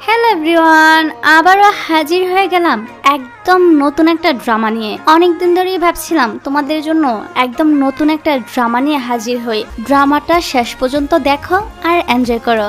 Hello everyone, আবারও হাজির হয়ে গেলাম একদম নতুন একটা ড্রামা নিয়ে। অনেকদিন ধরেই ভাবছিলাম তোমাদের জন্য একদম নতুন একটা ড্রামা নিয়ে হাজির হই। ড্রামাটা শেষ পর্যন্ত দেখো আর এনজয় করো।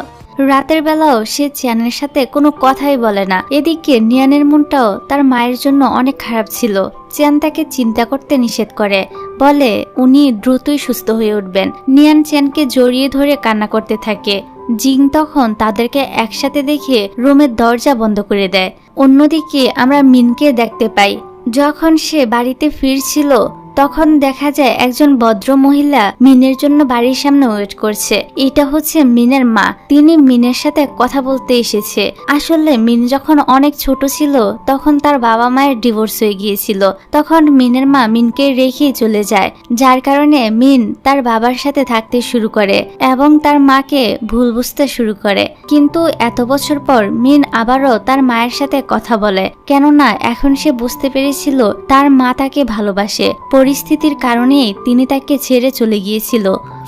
রাতের বেলাও সে চিয়ানের সাথে কোনো কথাই বলে না। এদিকে নিয়ানের মনটাও তার মায়ের জন্য অনেক খারাপ ছিল। চিয়ান তাকে চিন্তা করতে নিষেধ করে, বলে উনি দ্রুতই সুস্থ হয়ে উঠবেন। নিয়ান চিয়ানকে জড়িয়ে ধরে কান্না করতে থাকে। জিং তখন তাদেরকে একসাথে দেখে রুমের দরজা বন্ধ করে দেয়। অন্যদিকে আমরা মিনকে দেখতে পাই। যখন সে বাড়িতে ফিরছিল তখন দেখা যায় একজন ভদ্র মহিলা মিনের জন্য বাড়ির সামনে ওয়েট করছে। এটা হচ্ছে মিনের মা। তিনি মিনের সাথে কথা বলতে এসেছে। আসলে মিন যখন অনেক ছোট ছিল তখন তার বাবা মায়ের ডিভোর্স হয়ে গিয়েছিল। তখন মিনের মা মিনকে রেখে চলে যায়, যার কারণে মিন তার বাবার সাথে থাকতে শুরু করে এবং তার মাকে ভুল বুঝতে শুরু করে। কিন্তু এত বছর পর মিন আবারও তার মায়ের সাথে কথা বলে, কেননা এখন সে বুঝতে পেরেছিল তার মা তাকে ভালোবাসে। পরিস্থিতির কারণেই তিনি তাকে ছেড়ে চলে গিয়েছিল।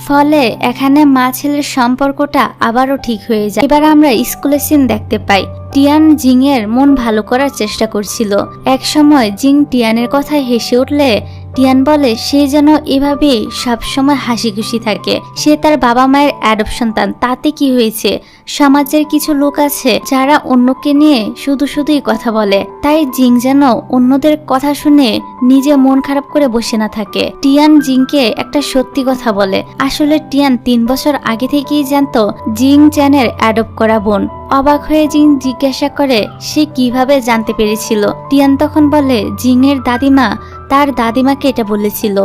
ফলে এখানে মা ছেলের সম্পর্কটা আবারও ঠিক হয়ে যায়। এবার আমরা স্কুলের সিন দেখতে পাই। টিয়ান জিং এর মন ভালো করার চেষ্টা করছিল। এক সময় জিং টিয়ানের কথায় হেসে উঠলে টিয়ান বলে সে যেন এভাবেই সবসময় হাসি খুশি থাকে। সে তার বাবা মায়ের অ্যাডপ্ট সন্তান, তাতে কি হয়েছে? সমাজের কিছু লোক আছে যারা অন্যকে নিয়ে শুধুই কথা বলে। তাই জিং যেন অন্যদের কথা শুনে নিজে মন খারাপ করে বসে না থাকে। টিয়ান জিংকে একটা সত্যি কথা বলে। আসলে টিয়ান 3 বছর আগে থেকেই জানতো জিং চ্যানের অ্যাডপ্ট করা বোন। অবাক হয়ে জিং জিজ্ঞাসা করে সে কিভাবে জানতে পেরেছিল। টিয়ান তখন বলে জিং এর দাদিমা তার দাদিমাকে এটা বলেছিল,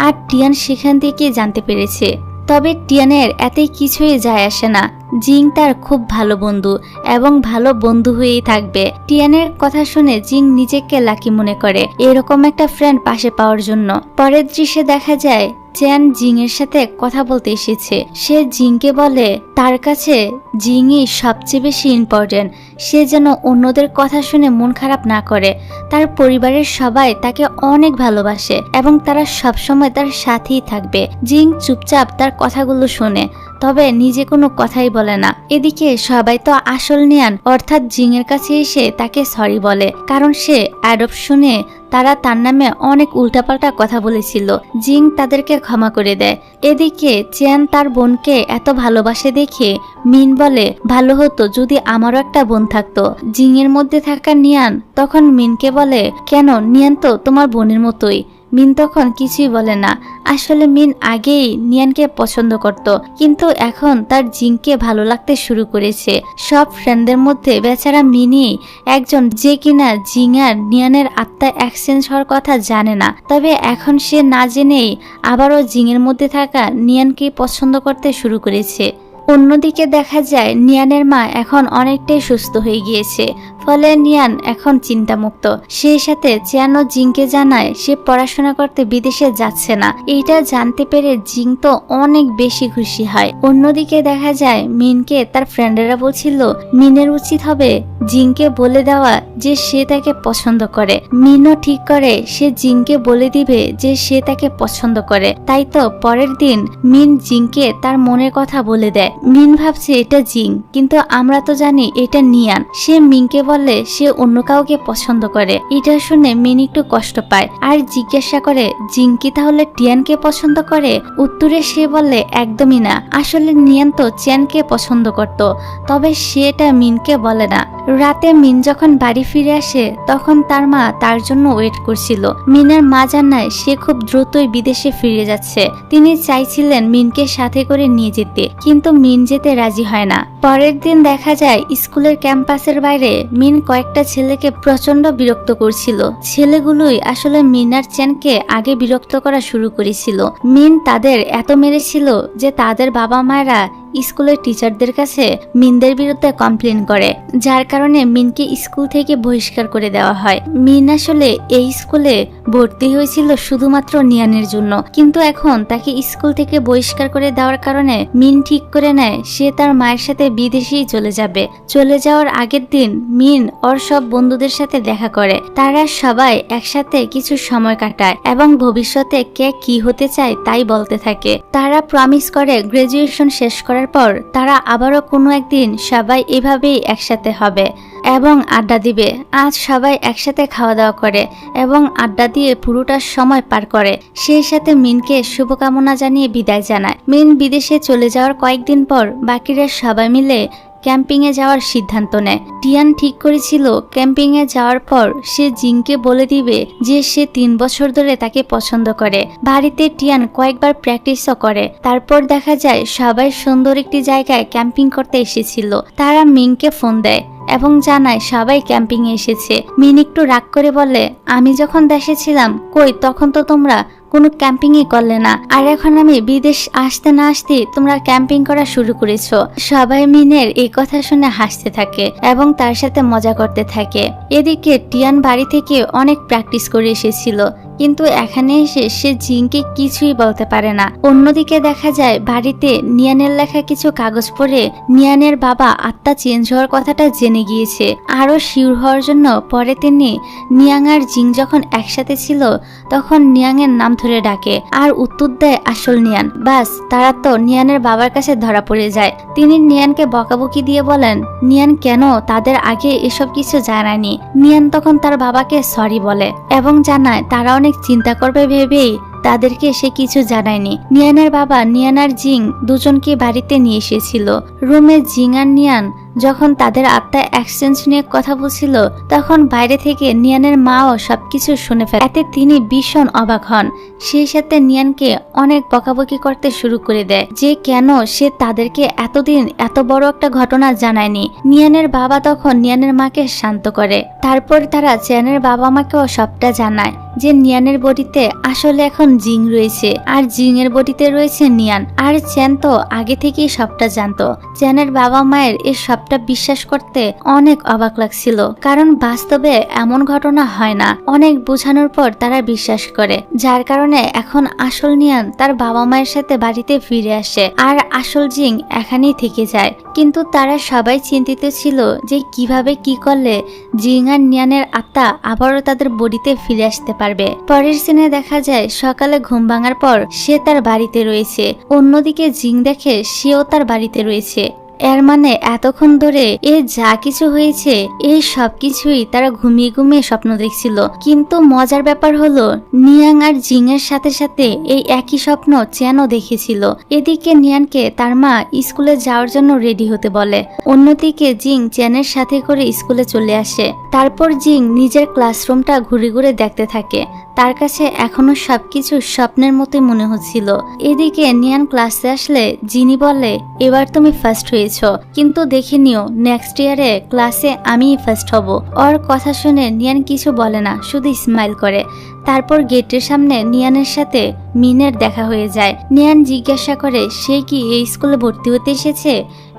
আর টিয়ান সেখান থেকে জানতে পেরেছে। তবে টিয়ানের এতে কিছুই যায় আসে না। জিং তার খুব ভালো বন্ধু এবং ভালো বন্ধু হয়েই থাকবে। টিয়ানের কথা শুনে জিং নিজেকে লাকি মনে করে এরকম একটা ফ্রেন্ড পাশে পাওয়ার জন্য। পরের দৃশ্যে দেখা যায় চিয়ান জিং এর সাথে কথা বলতে এসেছে। সে জিংকে বলে তার কাছে জিংই সবচেয়ে বেশি ইম্পর্টেন্ট। সে যেন অন্যদের কথা শুনে মন খারাপ না করে। তার পরিবারের সবাই তাকে অনেক ভালোবাসে এবং তারা সবসময় তার সাথেই থাকবে। জিং চুপচাপ তার কথাগুলো শোনে, তবে নিজে কোনো কথাই বলে না। এদিকে সবাই তো আসল নিয়ান অর্থাৎ জিং এর কাছে এসে তাকে সরি বলে, কারণ সে অ্যাডপ্ট শুনে তারা তার নামে অনেক উল্টাপাল্টা কথা বলেছিল। জিং তাদেরকে ক্ষমা করে দেয়। এদিকে চিয়ান তার বোনকে এত ভালোবাসে দেখে মিন বলে ভালো হতো যদি আমারও একটা বোন থাকতো। জিং এর মধ্যে থাকা নিয়ান তখন মিনকে বলে কেন, নিয়ান তো তোমার বোনের মতোই। মিন তখন কিছুই বলে না। আসলে মিন আগেই নিয়ানকে পছন্দ করত, কিন্তু এখন তার জিংকে ভালো লাগতে শুরু করেছে। সব ফ্রেন্ডদের মধ্যে বেচারা মিনই একজন যে কিনা জিং আর নিয়ানের আত্মা এক্সচেঞ্জ হওয়ার কথা জানে না। তবে এখন সে না জেনেই আবারও জিং এর মধ্যে থাকা নিয়ানকে পছন্দ করতে শুরু করেছে। অন্যদিকে দেখা যায় নিয়ানের মা এখন অনেকটাই সুস্থ হয়ে গিয়েছে। ফলে নিয়ান এখন চিন্তামুক্ত। সেই সাথে চিয়ান ও জিংকে জানায় সে পড়াশোনা করতে বিদেশে যাচ্ছে না। এইটা জানতে পেরে জিং তো অনেক বেশি খুশি হয়। অন্যদিকে দেখা যায় মিনকে তার ফ্রেন্ডেরা বলছিল মিনের উচিত হবে জিংকে বলে দেওয়া যে সে তাকে পছন্দ করে। মিনও ঠিক করে সে জিংকে বলে দিবে যে সে তাকে পছন্দ করে। তাই তো পরের দিন মিন জিংকে তার মনের কথা বলে দেয়। মিন ভাবছে এটা জিং, কিন্তু আমরা তো জানি এটা নিয়ান। সে মিনকে বলে সে অন্য কাউকে পছন্দ করে। এটা শুনে মিন একটু কষ্ট পায় আর জিজ্ঞাসা করে জিং কি তাহলে টিয়ানকে পছন্দ করে? উত্তরে সে বলে একদমই না। আসলে নিয়ান তো চিয়ানকে পছন্দ করত, তবে সেটা মিনকে বলে না। রাতে মিন যখন বাড়ি ফিরে আসে তখন তার মা তার জন্য ওয়েট করছিল। মিনের মা জানায় সে খুব দ্রুতই বিদেশে ফিরে যাচ্ছে। তিনি চাইছিলেন মিনকে সাথে করে নিয়ে যেতে, কিন্তু মিন যেতে রাজি হয় না। পরের দিন দেখা যায় স্কুলের ক্যাম্পাসের বাইরে মিন কয়েকটা ছেলেকে প্রচন্ড বিরক্ত করছিল। ছেলেগুলোই আসলে মিন আর চিয়ানকে আগে বিরক্ত করা শুরু করেছিল। মিন তাদের এত মেরেছিল যে তাদের বাবা মায়েরা স্কুলের টিচারদের কাছে মিনদের বিরুদ্ধে কমপ্লেন করে, যার কারণে মিনকে স্কুল থেকে বহিষ্কার করে দেওয়া হয়। মিন আসলে এই স্কুলে ভর্তি হয়েছিল শুধুমাত্র নিয়ানের জন্য, কিন্তু এখন তাকে স্কুল থেকে বহিষ্কার করে দেওয়ার কারণে মিন ঠিক করে নেয় সে তার মায়ের সাথে বিদেশেই চলে যাবে। চলে যাওয়ার আগের দিন মিন ওর সব বন্ধুদের সাথে দেখা করে। তারা সবাই একসাথে কিছু সময় কাটায় এবং ভবিষ্যতে কে কি হতে চায় তাই বলতে থাকে। তারা প্রমিস করে গ্রাজুয়েশন শেষ করার করার পর তারা আবারও কোনো একদিন সবাই এভাবেই একসাথে হবে এবং আড্ডা দিবে। আজ সবাই একসাথে খাওয়া দাওয়া করে এবং আড্ডা দিয়ে পুরোটা সময় পার করে। সেই সাথে মিনকে শুভকামনা জানিয়ে বিদায় জানায়। মিন বিদেশে চলে যাওয়ার কয়েকদিন পর বাকিরা সবাই মিলে ক্যাম্পিংয়ে যাওয়ার সিদ্ধান্ত নেয়। টিয়ান ঠিক করেছিল ক্যাম্পিংয়ে যাওয়ার পর সে জিংকে বলে দিবে যে সে 3 বছর ধরে তাকে পছন্দ করে। বাড়িতে টিয়ান কয়েকবার প্র্যাকটিসও করে। তারপর দেখা যায় সবাই সুন্দর একটি জায়গায় ক্যাম্পিং করতে এসেছিল। তারা মিংকে ফোন দেয় এবং জানায় সবাই ক্যাম্পিংয়ে এসেছে। মিন একটু রাগ করে বলে, আমি যখন দেশে ছিলাম কই তখন তো তোমরা কোনো ক্যাম্পিংই করলে না, আর এখন আমি বিদেশ আসতে না আসতে তোমরা ক্যাম্পিং করা শুরু করেছো। সবাই মিনের এই কথা শুনে হাসতে থাকে এবং তার সাথে মজা করতে থাকে। এদিকে টিয়ান বাড়ি থেকে অনেক প্র্যাকটিস করে এসেছিল, কিন্তু এখানে এসে সে জিংকে কিছুই বলতে পারে না। অন্যদিকে দেখা যায় বাড়িতে নিয়ানের লেখা কিছু কাগজ পড়ে নিয়ানের বাবা আত্মা চেঞ্জ হওয়ার কথাটা জেনে গিয়েছে। আরো শিওর হওয়ার জন্য পরে তিনি নিয়াং আর জিং যখন একসাথে ছিল তখন নিয়াংয়ের নাম ধরে ডাকে আর উত্তর দেয় আসল নিয়ান। বাস তারা তো নিয়ানের বাবার কাছে ধরা পড়ে যায়। তিনি নিয়ানকে বকাবকি দিয়ে বলেন নিয়ান কেন তাদের আগে এসব কিছু জানায়নি। নিয়ান তখন তার বাবাকে সরি বলে এবং জানায় তারা অনেক চিন্তা করবে ভেবেই তাদেরকে সে কিছু জানায়নি। নিয়ানের বাবা নিয়ান আর জিং দুজনকে বাড়িতে নিয়ে এসেছিল। রুমে জিং আর নিয়ান যখন তাদের আত্মা এক্সচেঞ্জ নিয়ে কথা বলছিল তখন বাইরে থেকে নিয়ানের মাও সবকিছু শুনে ফেলে। এতে তিনি ভীষণ অবাক হন। সেই সাথে নিয়ানকে অনেক বকাবকি করতে শুরু করে দেয় যে কেন সে তাদেরকে এতদিন এত বড় একটা ঘটনা জানায়নি। নিয়ানের বাবা তখন নিয়ানের মাকে শান্ত করে। তারপর তারা চ্যানের বাবা মাকেও সবটা জানায় যে নিয়ানের বডিতে আসলে এখন জিং রয়েছে আর জিং এর বডিতে রয়েছে নিয়ান। আর চ্যান তো আগে থেকেই সবটা জানতো। চ্যানের বাবা মায়ের এই সবটা বিশ্বাস করতে অনেক অবাক লাগছিল, কারণ বাস্তবে এমন ঘটনা হয় না। অনেক বোঝানোর পর তারা বিশ্বাস করে, যার কারণে এখন আসল নিয়ান তার বাবা মায়ের সাথে বাড়িতে ফিরে আসে আর আসল জিং এখানেই থেকে যায়। কিন্তু তারা সবাই চিন্তিত ছিল যে কিভাবে কি করলে জিং আর নিয়ানের আত্মা আবারও তাদের বডিতে ফিরে আসতে পারবে। পরের সিনে দেখা যায় সকালে ঘুম ভাঙার পর সে তার বাড়িতে রয়েছে। অন্যদিকে জিং দেখে সেও তার বাড়িতে রয়েছে। এর মানে এতক্ষণ ধরে যা কিছু হয়েছে এই সব কিছুই তারা ঘুমিয়ে ঘুমিয়ে স্বপ্ন দেখছিল। কিন্তু মজার ব্যাপার হলো নিয়াং আর জিং এর সাথে সাথে এই একই স্বপ্ন চ্যানও দেখেছিল। এদিকে নিয়ানকে তার মা স্কুলে যাওয়ার জন্য রেডি হতে বলে। অন্যদিকে জিং চ্যানের সাথে করে স্কুলে চলে আসে। তারপর জিং নিজের ক্লাসরুমটা ঘুরে ঘুরে দেখতে থাকে। তার কাছে এখনো সবকিছু স্বপ্নের মতোই মনে হচ্ছিল। এদিকে নিয়ান ক্লাসে আসলে জিনি বলে এবার তুমি ফার্স্ট হয়েছো, কিন্তু দেখে নিও নেক্সট ইয়ারে ক্লাসে আমিই ফার্স্ট হব। ওর কথা শুনে নিয়ান কিছু বলে না, শুধু স্মাইল করে। তারপর গেটের সামনে নিয়ানের সাথে মিনের দেখা হয়ে যায়। নিয়ান জিজ্ঞাসা করে সে কি এই স্কুলে ভর্তি হতে এসেছে।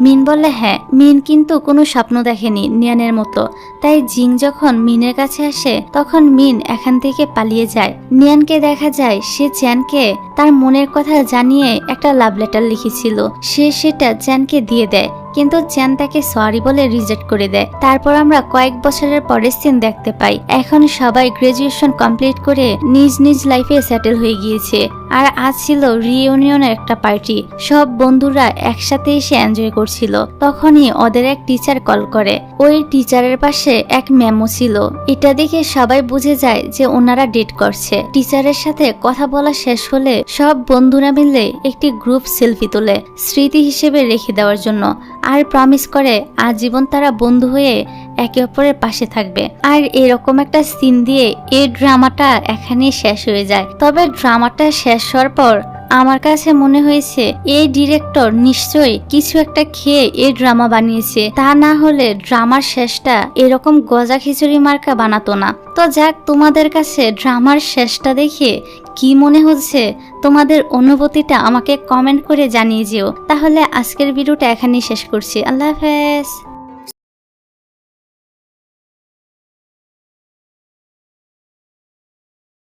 মিন বলে হ্যাঁ। মিন কিন্তু কোনো স্বপ্ন দেখেনি নিয়ানের মতো। তাই জিং যখন মিনের কাছে আসে তখন মিন এখান থেকে পালিয়ে যায়। নিয়ানকে দেখা যায় সে চ্যানকে তার মনের কথা জানিয়ে একটা লাভ লেটার লিখেছিল। সে সেটা চ্যানকে দিয়ে দেয়, কিন্তু চ্যান তাকে সরি বলে রিজেক্ট করে দেয়। তারপর আমরা কয়েক বছরের পরের সিন দেখতে পাই। এখন সবাই গ্রাজুয়েশন কমপ্লিট করে নিজ নিজ লাইফে সেটেল হয়ে গিয়েছে। আর আজ ছিল রিইউনিয়নের একটা পার্টি। সব বন্ধুরা একসাথে এসে এনজয় করছিল। তখনই ওদের এক টিচার কল করে। ওই টিচারের পাশে এক মেমো ছিল। এটা দেখে সবাই বুঝে যায় যে ওনারা ডেট করছে। টিচারের সাথে কথা বলা শেষ হলে সব বন্ধুরা মিলে একটি গ্রুপ সেলফি তোলে স্মৃতি হিসেবে রেখে দেওয়ার জন্য, আর প্রমিস করে আজীবন তারা বন্ধু হয়ে একে অপরের পাশে থাকবে। আর এরকম একটা সিন দিয়ে এই ড্রামাটা এখানেই শেষ হয়ে যায়। তবে ড্রামাটা শেষ হওয়ার পর আমার কাছে মনে হয়েছে এই ডিরেক্টর নিশ্চয়ই কিছু একটা খেয়ে এই ড্রামা বানিয়েছে, তা না হলে ড্রামার শেষটা এরকম গজা খিচুড়ি মার্কা বানাতো না। তো যাক, তোমাদের কাছে ড্রামার শেষটা দেখে কি মনে হচ্ছে তোমাদের অনুভূতিটা আমাকে কমেন্ট করে জানিয়ে যেও। তাহলে আজকের ভিডিওটা এখানেই শেষ করছি। আল্লাহ হাফেজ।